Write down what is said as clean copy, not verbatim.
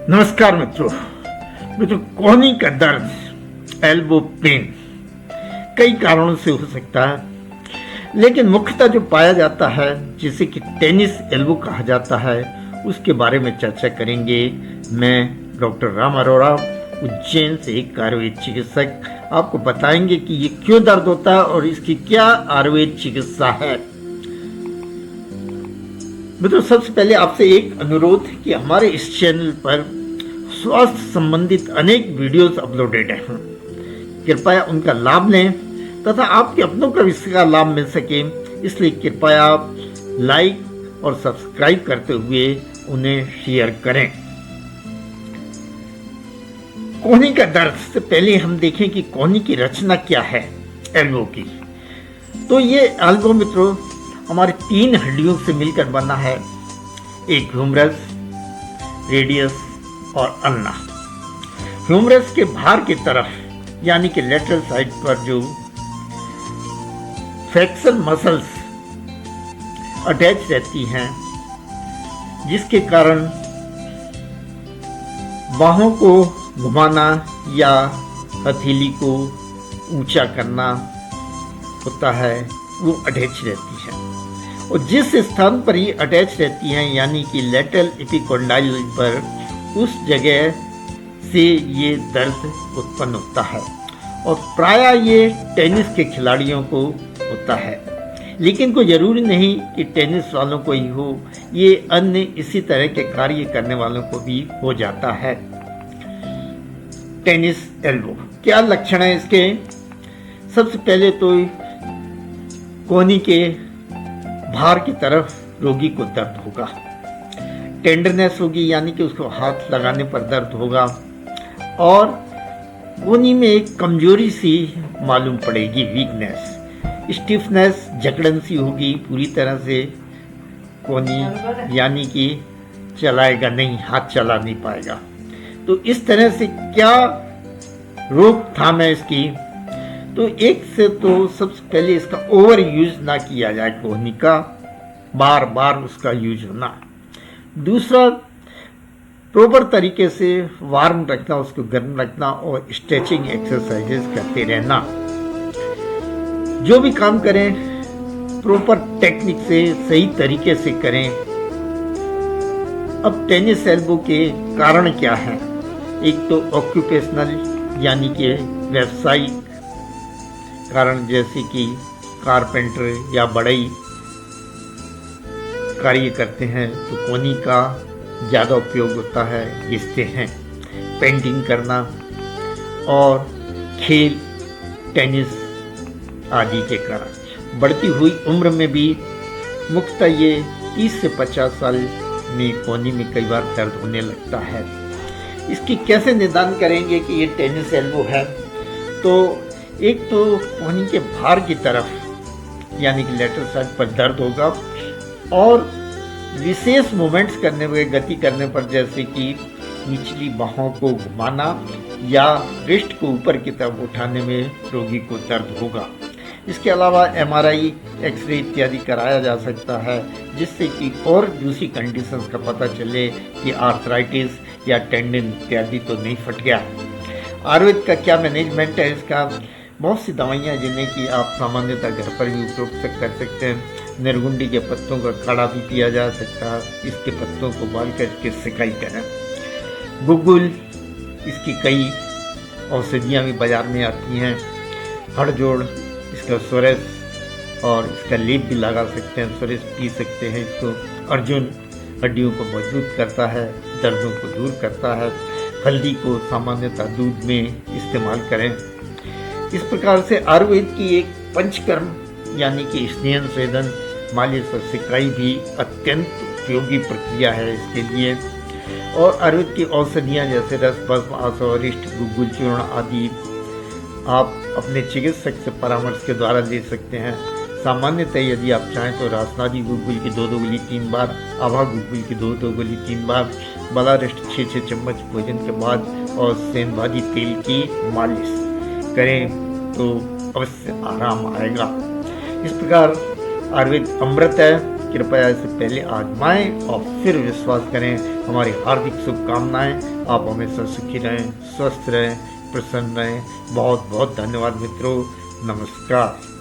नमस्कार मित्रों, कोहनी का दर्द, एल्बो पेन कई कारणों से हो सकता है, लेकिन मुख्यतः जो पाया जाता है जिसे कि टेनिस एल्बो कहा जाता है, उसके बारे में चर्चा करेंगे। मैं डॉक्टर राम अरोड़ा, उज्जैन से एक आयुर्वेद चिकित्सक, आपको बताएंगे कि ये क्यों दर्द होता है और इसकी क्या आयुर्वेद चिकित्सा है। मित्रों, सबसे पहले आपसे एक अनुरोध कि हमारे इस चैनल पर स्वास्थ्य संबंधित अनेक वीडियोस अपलोडेड हैं, कृपया उनका लाभ लें तथा आपके अपनों को इसका लाभ मिल सके, इसलिए कृपया आप लाइक और सब्सक्राइब करते हुए उन्हें शेयर करें। कोहनी का दर्द से पहले हम देखें कि कोहनी की रचना क्या है एल्बो की। तो ये एल्बो मित्रों हमारे 3 हड्डियों से मिलकर बना है, एक ह्यूमरस, रेडियस और अल्ना। ह्यूमरस के बाहर की तरफ यानी कि लेटरल साइड पर जो फ्लेक्सर मसल्स अटैच रहती हैं, जिसके कारण बाहों को घुमाना या हथेली को ऊंचा करना होता है, वो अटैच रहती है। और जिस स्थान पर ये अटैच रहती हैं यानी कि लेटरल एपिकोंडाइल पर, उस जगह से ये दर्द उत्पन्न होता है और प्रायः ये टेनिस के खिलाड़ियों को होता है, लेकिन कोई ज़रूरी नहीं कि टेनिस वालों को ही हो, ये अन्य इसी तरह के कार्य करने वालों को भी हो जाता है। टेनिस एल्बो क्या लक्षण है इसके? सबसे पहले तो कोहनी के बाहर की तरफ रोगी को दर्द होगा, टेंडरनेस होगी यानी कि उसको हाथ लगाने पर दर्द होगा, और कोहनी में एक कमजोरी सी मालूम पड़ेगी, वीकनेस, स्टिफनेस, जकड़न सी होगी, पूरी तरह से कोहनी यानी कि चलाएगा नहीं, हाथ चला नहीं पाएगा। तो इस तरह से क्या रोकथाम है इसकी? तो एक से तो सबसे पहले इसका ओवर यूज ना किया जाए, कोहनी का बार बार उसका यूज होना। दूसरा, प्रॉपर तरीके से वार्म रखना, उसको गर्म रखना और स्ट्रेचिंग एक्सरसाइजेस करते रहना। जो भी काम करें प्रॉपर टेक्निक से, सही तरीके से करें। अब टेनिस एल्बो के कारण क्या है? एक तो ऑक्यूपेशनल यानी कि व्यावसायिक कारण, जैसे कि कारपेंटर या बढ़ई कार्य करते हैं तो कोहनी का ज़्यादा उपयोग होता है, घिसते हैं, पेंटिंग करना और खेल, टेनिस आदि के कारण। बढ़ती हुई उम्र में भी मुख्यतः ये 30 से 50 साल में कोहनी में कई बार दर्द होने लगता है। इसकी कैसे निदान करेंगे कि ये टेनिस एल्बो है? तो एक तो कोहनी के बाहर की तरफ यानी कि लेटरल साइड पर दर्द होगा और विशेष मूवमेंट्स करने पर, गति करने पर, जैसे कि निचली बाहों को घुमाना या रिस्ट को ऊपर की तरफ उठाने में रोगी को दर्द होगा। इसके अलावा MRI, एक्सरे इत्यादि कराया जा सकता है, जिससे कि और दूसरी कंडीशंस का पता चले कि आर्थराइटिस या टेंडन इत्यादि तो नहीं फट गया। आयुर्वेद का क्या मैनेजमेंट है इसका? बहुत सी दवाइयाँ जिन्हें कि आप सामान्यतः घर पर भी उपयोग कर सकते हैं। निर्गुंडी के पत्तों का काढ़ा भी पिया जा सकता है, इसके पत्तों को उबाल कर इसकी सिकाई करें। गुग्गुल, इसकी कई औषधियाँ भी बाजार में आती हैं। हड़जोड़, इसका सोरेस और इसका लेप भी लगा सकते हैं, सोरेस पी सकते हैं इसको। अर्जुन हड्डियों को मजबूत करता है, दर्दों को दूर करता है। हल्दी को सामान्यतः दूध में इस्तेमाल करें। इस प्रकार से आयुर्वेद की एक पंचकर्म यानी कि स्नेहन, स्वेदन, मालिश और सिकाई भी अत्यंत उपयोगी प्रक्रिया है इसके लिए। और आयुर्वेद की औषधियाँ जैसे रस, भस्म, आसवरिष्ट, गुग्गुल चूर्ण आदि आप अपने चिकित्सक से परामर्श के द्वारा ले सकते हैं। सामान्यतः यदि आप चाहें तो रासनादी गुग्गुल की 2-2 गोली 3 बार, आभा गुग्गुल की 2-2 गोली 3 बार, बलारिष्ट 6-6 चम्मच भोजन के बाद और सेंधभाजी तेल की मालिश करें तो अवश्य आराम आएगा। इस प्रकार आयुर्वेद अमृत है कृपया इसे पहले आजमाएं और फिर विश्वास करें। हमारी हार्दिक शुभकामनाएं। आप हमेशा सुखी रहें, स्वस्थ रहें, प्रसन्न रहें। बहुत बहुत धन्यवाद मित्रों। नमस्कार।